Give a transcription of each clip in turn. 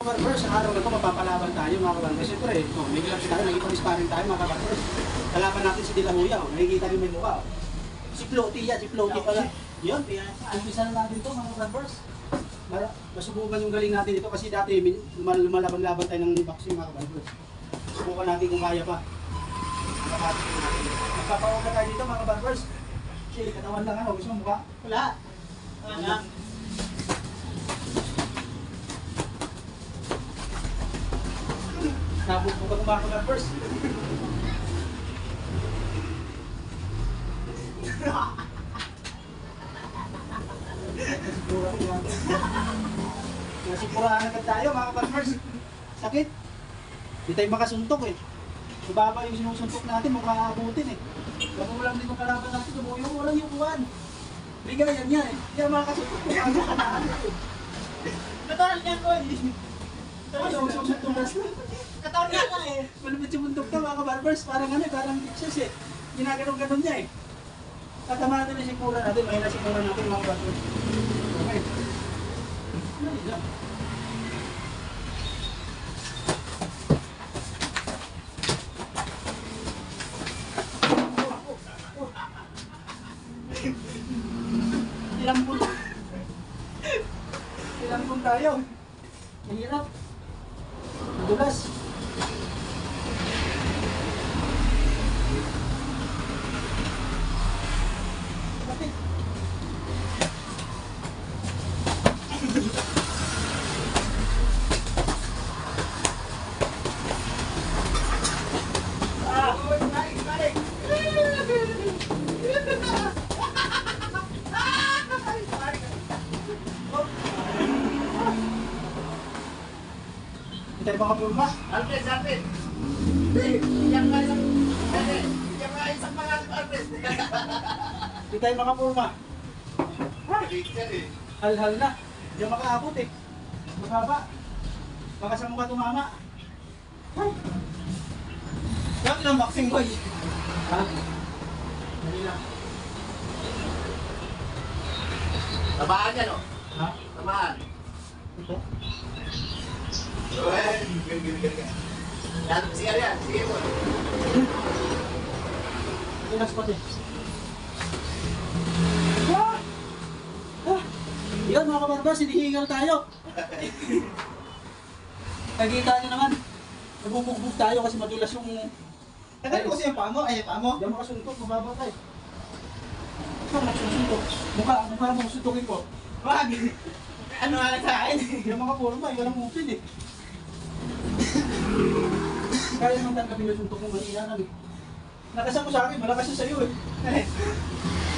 kabarbers, sa araw na ito mapapalaban tayo mga kabarbers. Siyempre, may gloves tayo, nagipag-sparring tayo mga kabarbers. Kalaban natin si De La Hoya, nakikita niyo may mukha. Si Floaty yan, si Floaty pala. Yun, umpisa na natin ito mga kabarbers. Masubukan yung galing natin ito kasi dati lumalaban-laban tayo ng boxing mga kabarbers. Subukan natin kung kaya pa. Magpapawaga tayo dito mga kabarbers. Kasi katawan lang ano, gusto mo mukha? Wala. Wala. Nabubukan mga kabarbers. Nasipurahan agad tayo mga kabarbers. Sakit. Hindi tayo makasuntok eh. Mababa yung sinusuntok natin, makakabutin eh. Bago mo lang din yung kalaban natin, yung walang yung buwan. Bigayan niya eh. Hindi na makakasuntok yung ano ka na ano eh. Katawan niya ko eh. Ano, susuntok na sila. Katawan niya ko eh. Malapit yung bundok na mga kabarbers, parang ano eh, parang Texas eh. Ginaganon-ganon niya eh. Tatama natin yung sikura natin, may nasikura natin mga kabarbers. Okay. Ano lang. Ilampun tayo. Mahirap. Madulas. Bakit? Tayo mga pulma. Alfred. Yang nga isang pangalan Alfred. Di tayo mga pulma. Hal-hal na. Di makaabot eh. Mababa. Baka sa mukha tumama. Bakit lang boxing boy? Ha? Dali lang. Tamaan yan o. Ha? Tamaan. Ito? Sige yan. Sige mo. Relax pati. Ah! Ah! Yan mga kabarbas, hinihingal tayo. Nakikita nyo naman. Nabubugbog tayo kasi madulas yung... Tagal ko kasi yung paa mo. Ay, paa mo. Hindi mo kasuntok, mababa tayo. Saan nagsusuntok? Mukha mo suntokin ko. Wag. Ano nga lang sa akin? Yung mga puro ba, walang upin eh. Kaya naman tanggapin yung suntok mo kanina lang eh. Nakasan mo sa akin, malakas yun sa'yo eh.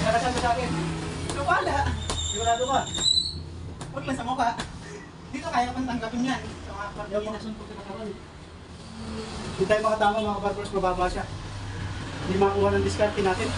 Nakasan mo sa akin. Wala. Sigurado ka. Huwag lang sa mukha. Dito kaya pang tanggapin yan. Sa mga Yung pagkakas. mga suntok na karon eh. Hindi tayo makatama mga kabarbers, mababa siya. Hindi makakuha ng diskarte natin.